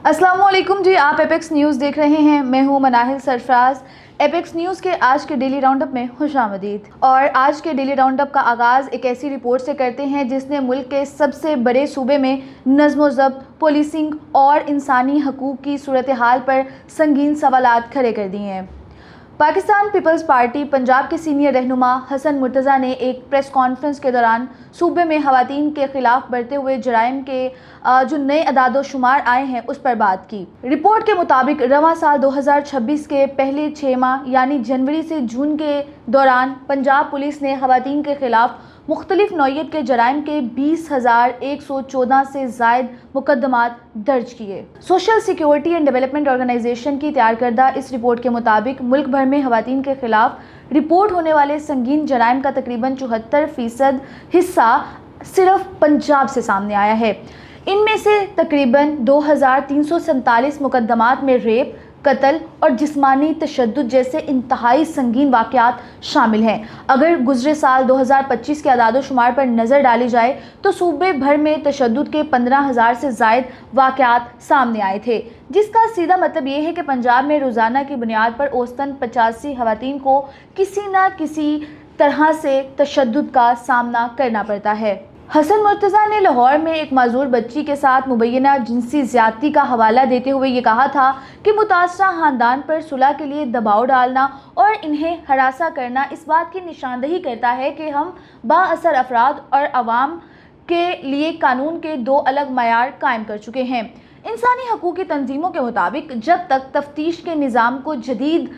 अस्सलाम वालेकुम जी, आप एपेक्स न्यूज़ देख रहे हैं। मैं हूं मनाहिल सरफराज। एपेक्स न्यूज़ के आज के डेली राउंडअप में खुशामदीद। और आज के डेली राउंडअप का आगाज़ एक ऐसी रिपोर्ट से करते हैं जिसने मुल्क के सबसे बड़े सूबे में नज़्म ज़ब्त, पुलिसिंग और इंसानी हकूक़ की सूरत हाल पर संगीन सवालात खड़े कर दिए हैं। पाकिस्तान पीपल्स पार्टी पंजाब के सीनियर रहनुमा हसन मुर्तज़ा ने एक प्रेस कॉन्फ्रेंस के दौरान सूबे में ख़वातीन के ख़िलाफ़ बढ़ते हुए जराइम के जो नए अदाद शुमार आए हैं उस पर बात की। रिपोर्ट के मुताबिक रवां साल 2026 के पहले 6 माह यानी जनवरी से जून के दौरान पंजाब पुलिस ने ख़वातीन के ख़िलाफ़ मुख्तलिफ नौइयत के जराइम के 20,114 से ज़ायद मुकदमात दर्ज किए। Social security and development organisation की तैयार करदा इस रिपोर्ट के मुताबिक मुल्क भर में ख़वातीन के ख़िलाफ़ रिपोर्ट होने वाले संगीन जराइम का तकरीबन 74% हिस्सा सिर्फ पंजाब से सामने आया है। इनमें से तकरीबन 2,347 मुकदमात में रेप, कत्ल और जिस्मानी तशद्दुद जैसे इंतहाई संगीन वाक़यात शामिल हैं। अगर गुज़रे साल 2025 के अदाद शुमार पर नज़र डाली जाए तो सूबे भर में तशद्दुद के 15,000 से ज़ायद वाक़यात सामने आए थे, जिसका सीधा मतलब ये है कि पंजाब में रोज़ाना की बुनियाद पर औसतन 85 ख़वातीन को किसी न किसी तरह से तशद्दुद का सामना करना पड़ता है। हसन मुर्तज़ा ने लाहौर में एक माजूर बच्ची के साथ मुबैना जिनसी ज़्यादती का हवाला देते हुए ये कहा था कि मुतासरा ख़ानदान पर सुलह के लिए दबाव डालना और इन्हें हरासा करना इस बात की निशानदही करता है कि हम बाअसर अफराद और अवाम के लिए कानून के 2 अलग मयार कायम कर चुके हैं। इंसानी हकूक़ की तंजीमों के मुताबिक जब तक तफ्तीश के निज़ाम को जदीद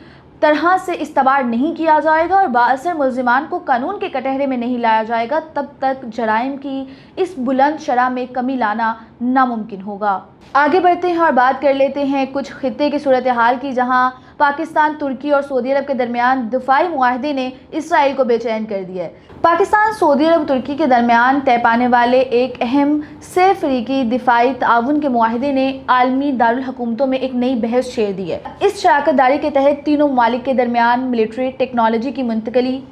तरह से इस्तेमाल नहीं किया जाएगा और बाअसर मुल्ज़िमान को कानून के कटहरे में नहीं लाया जाएगा, तब तक जराइम की इस बुलंद शरह में कमी लाना नामुमकिन होगा। आगे बढ़ते हैं और बात कर लेते हैं कुछ खित्ते की सूरत हाल की, जहां पाकिस्तान, तुर्की और सऊदी अरब के दरमियान दिफाई मुआहदे ने इसराइल को बेचैन कर दिया है। पाकिस्तान, सऊदी अरब, तुर्की के दरमियान तय पाने वाले एक अहम से अफ्रीकी दिफाई ताउन के मुआहदे ने आलमी दारुल हुकूमतों में एक नई बहस छेड़ दी है। इस शराकत दारी के तहत तीनों ममालिक के दरमियान मिलिट्री टेक्नोलॉजी की मुंतकली,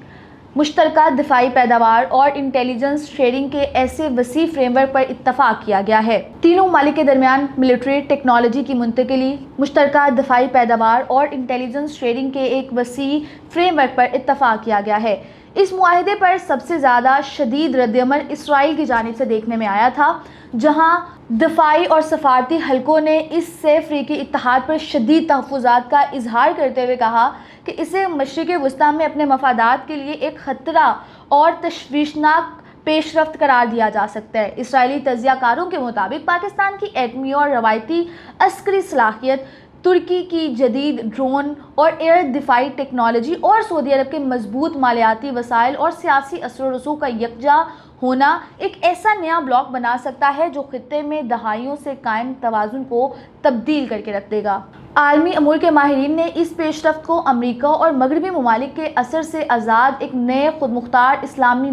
मुश्तरका दिफाई पैदावार और इंटेलिजेंस शेयरिंग के ऐसे वसी फ्रेमवर्क पर इत्तफाक किया गया है। तीनों ममालिक के दरमियान मिलिट्री टेक्नोलॉजी की मुंतकली, मुश्तरका दिफाई पैदावार और इंटेलिजेंस शेयरिंग के एक वसी फ्रेमवर्क पर इत्तफाक किया गया है। इस मुआहदे पर सबसे ज़्यादा शदीद रद्दअमल इसराइल की जानिब से देखने में आया था, जहां दफाई और सफारती हलकों ने इस से अफ्रीकी इत्तेहाद पर शदीद तहफ़्फ़ुज़ात का इजहार करते हुए कहा कि इसे मशरिक़ वस्ता में अपने मफादात के लिए एक ख़तरा और तशवीशनाक पेशरफ्त करार दिया जा सकता है। इसराइली तज्ज़ियाकारों के मुताबिक पाकिस्तान की एटमी और रवायती अस्करी सलाहियत, तुर्की की जदीद ड्रोन और एयर दिफाई टेक्नोलॉजी और सऊदी अरब के मजबूत मालियाती वसाइल और सियासी असर रसूख का यकजा होना एक ऐसा नया ब्लॉक बना सकता है जो खित्ते में दहाइयों से कायम तवाज़ुन को तब्दील करके रख देगा। आलमी अमूर के माहिरीन ने इस पेशरफ्त को अमरीका और मगरबी ममालिक के असर से आज़ाद एक नए खुदमुख्तार इस्लामी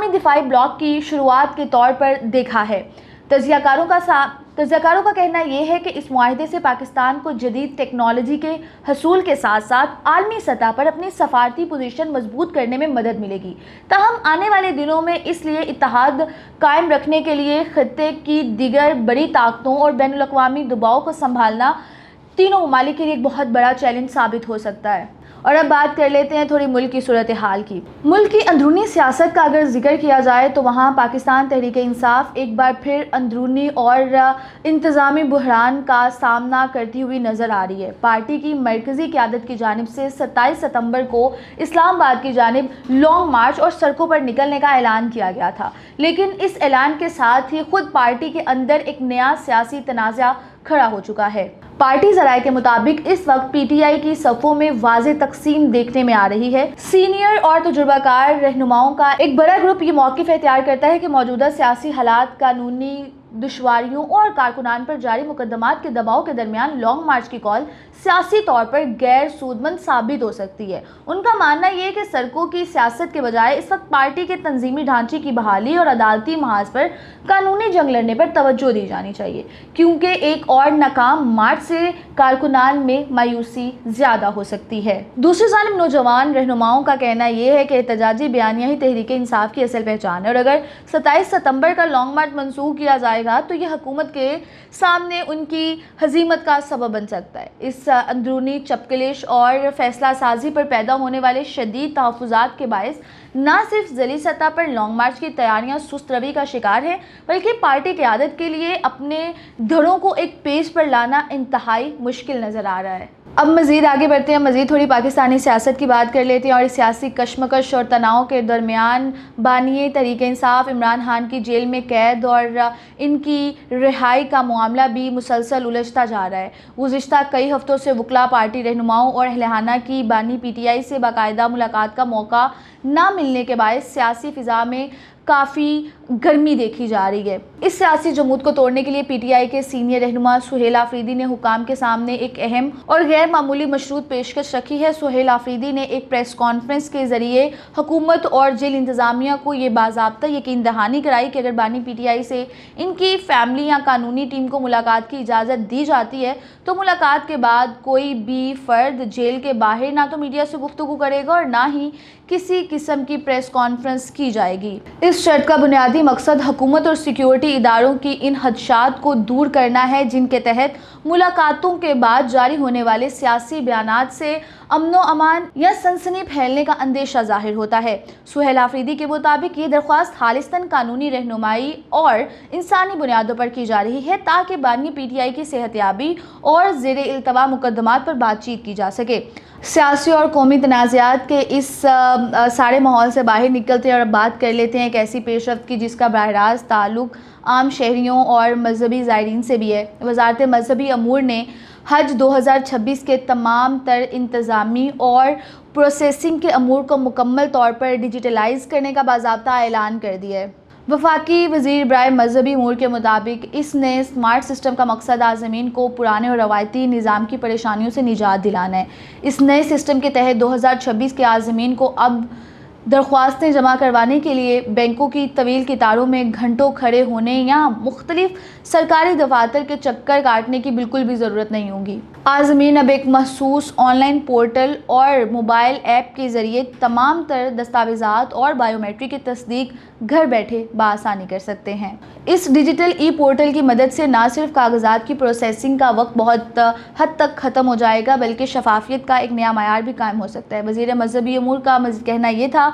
दिफाई ब्लॉक की शुरुआत के तौर पर देखा है। तज्ज़ियाकारों का कहना यह है कि इस मुआहदे से पाकिस्तान को जदीद टेक्नोलॉजी के हसूल के साथ साथ आलमी सतह पर अपनी सफारती पोजीशन मजबूत करने में मदद मिलेगी। ताहम आने वाले दिनों में इसलिए इत्तेहाद कायम रखने के लिए खित्ते की दीगर बड़ी ताकतों और बैनुल अक़वामी दबाव को संभालना तीनों ममालिक के लिए एक बहुत बड़ा चैलेंज साबित हो सकता है। और अब बात कर लेते हैं थोड़ी मुल्क की सूरत हाल की। मुल्क की अंदरूनी सियासत का अगर जिक्र किया जाए तो वहाँ पाकिस्तान तहरीक इंसाफ एक बार फिर अंदरूनी और इंतज़ामी बहरान का सामना करती हुई नज़र आ रही है। पार्टी की मरकज़ी क़यादत की जानिब से 27 सितंबर को इस्लामाबाद की जानिब लॉन्ग मार्च और सड़कों पर निकलने का ऐलान किया गया था, लेकिन इस ऐलान के साथ ही खुद पार्टी के अंदर एक नया सियासी तनाज़ा खड़ा हो चुका है। पार्टी ज़राए के मुताबिक इस वक्त पीटीआई की सफ़ों में वाज़े तकसीम देखने में आ रही है। सीनियर और तजुर्बाकार रहनुमाओं का एक बड़ा ग्रुप ये मौक़िफ़ इख्तियार करता है कि मौजूदा सियासी हालात, कानूनी दुश्वारियों और कारकुनान पर जारी मुकदमात के दबाव के दरमियान लॉन्ग मार्च की कॉल सियासी तौर पर गैर सूदमंद साबित हो सकती है। उनका मानना यह है कि सड़कों की सियासत के बजाय इस वक्त पार्टी के तंजीमी ढांचे की बहाली और अदालती महाज पर कानूनी जंग लड़ने पर तवज्जो दी जानी चाहिए, क्योंकि एक और नाकाम मार्च से कारकुनान में मायूसी ज़्यादा हो सकती है। दूसरी जानिब नौजवान रहनुमाओं का कहना यह है कि एहतजाजी बयानिया ही तहरीक इंसाफ की असल पहचान है और अगर 27 सितंबर का लॉन्ग मार्च मंसूख किया जाएगा گا تو یہ حکومت کے سامنے ان کی ہزیمت کا سبب بن سکتا ہے۔ اس اندرونی چپکلش اور فیصلہ سازی پر پیدا ہونے والے شدید تحفظات کے باعث نہ صرف ذیلی سطح پر لانگ مارچ کی تیاریاں سست روی کا شکار ہیں، بلکہ پارٹی قیادت کے لیے اپنے دھڑوں کو ایک پیج پر لانا انتہائی مشکل نظر آ رہا ہے۔ اب مزید آگے بڑھتے ہیں، مزید تھوڑی پاکستانی سیاست کی بات کر لیتے ہیں اور سیاسی کشمکش اور تناؤ کے درمیان بانی تحریک انصاف عمران خان کی جیل میں قید اور ان کی رہائی کا معاملہ بھی مسلسل الجھتا جا رہا ہے۔ گزشتہ کئی ہفتوں سے وکلاء، پارٹی رہنماؤں اور اہل خانہ کی بانی پی ٹی آئی سے باقاعدہ ملاقات کا موقع نہ ملنے کے باعث سیاسی فضا میں کافی گرمی دیکھی جا رہی ہے۔ اس سیاسی جمود کو توڑنے کے لیے پی ٹی آئی کے سینئر رہنما سہیل آفریدی نے حکام کے سامنے ایک اہم اور غیر معمولی مشروط پیشکش رکھی ہے۔ سہیل آفریدی نے ایک پریس کانفرنس کے ذریعے حکومت اور جیل انتظامیہ کو یہ باضابطہ یقین دہانی کرائی کہ اگر بانی پی ٹی آئی سے ان کی فیملی یا قانونی ٹیم کو ملاقات کی اجازت دی جاتی ہے تو ملاقات کے بعد کوئی بھی فرد جیل کے باہر نہ تو میڈیا سے گفتگو کرے گا اور نہ ہی کسی قسم کی پریس کانفرنس کی جائے گی۔ اس شرط کا بنیادی مقصد حکومت اور سیکیورٹی اداروں کی ان خدشات کو دور کرنا ہے جن کے تحت ملاقاتوں کے بعد جاری ہونے والے سیاسی بیانات سے امن و امان یا سنسنی پھیلنے کا اندیشہ ظاہر ہوتا ہے۔ سہیل آفریدی کے مطابق یہ درخواست خالصتاً قانونی رہنمائی اور انسانی بنیادوں پر کی جا رہی ہے تاکہ بانی پی ٹی آئی کی صحتیابی اور زیر التوا مقدمات پر بات چیت کی جا سکے۔ سیاسی اور قومی تنازعات کے اس سارے ماحول سے باہر نکلتے ہیں اور بات کر لیتے ہیں ایک ایسی پیش رفت کی جس کا براہ راست تعلق عام شہریوں اور مذہبی زائرین سے بھی ہے۔ وزارت مذہبی امور نے حج 2026 کے تمام تر انتظامی اور پروسیسنگ کے امور کو مکمل طور پر ڈیجیٹلائز کرنے کا باضابطہ اعلان کر دیا ہے۔ وفاقی وزیر برائے مذہبی امور کے مطابق اس نئے اسمارٹ سسٹم کا مقصد عازمین کو پرانے اور روایتی نظام کی پریشانیوں سے نجات دلانا ہے۔ اس نئے سسٹم کے تحت 2026 کے عازمین کو اب درخواستیں جمع کروانے کے لیے بینکوں کی طویل قطاروں میں گھنٹوں کھڑے ہونے یا مختلف سرکاری دفاتر کے چکر کاٹنے کی بالکل بھی ضرورت نہیں ہوگی۔ عازمین اب ایک مخصوص آن لائن پورٹل اور موبائل ایپ کے ذریعے تمام تر دستاویزات اور بائیو میٹرک کی تصدیق گھر بیٹھے بآسانی کر سکتے ہیں۔ اس ڈیجیٹل ای پورٹل کی مدد سے نہ صرف کاغذات کی پروسیسنگ کا وقت بہت حد تک ختم ہو جائے گا بلکہ شفافیت کا ایک نیا معیار بھی قائم ہو سکتا ہے۔ وزیر مذہبی امور کا مزید کہنا یہ تھا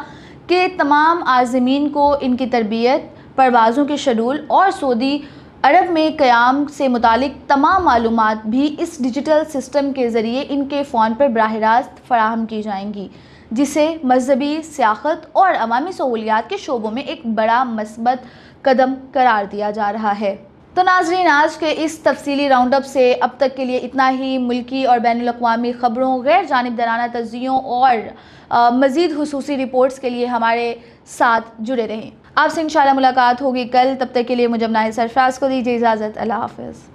کہ تمام عازمین کو ان کی تربیت، پروازوں کے شیڈول اور سعودی عرب میں قیام سے متعلق تمام معلومات بھی اس ڈیجیٹل سسٹم کے ذریعے ان کے فون پر براہ راست فراہم کی جائیں گی، جسے مذہبی، سیاحت اور عوامی سہولیات کے شعبوں میں ایک بڑا مثبت قدم قرار دیا جا رہا ہے۔ تو ناظرین، آج کے اس تفصیلی راؤنڈ اپ سے اب تک کے لیے اتنا ہی۔ ملکی اور بین الاقوامی خبروں، غیر جانبدارانہ تجزیوں اور مزید خصوصی رپورٹس کے لیے ہمارے ساتھ جڑے رہیں۔ آپ سے انشاءاللہ ملاقات ہوگی کل، تب تک کے لیے مجھے مناہل سرفراز کو دیجیے اجازت۔ اللہ حافظ۔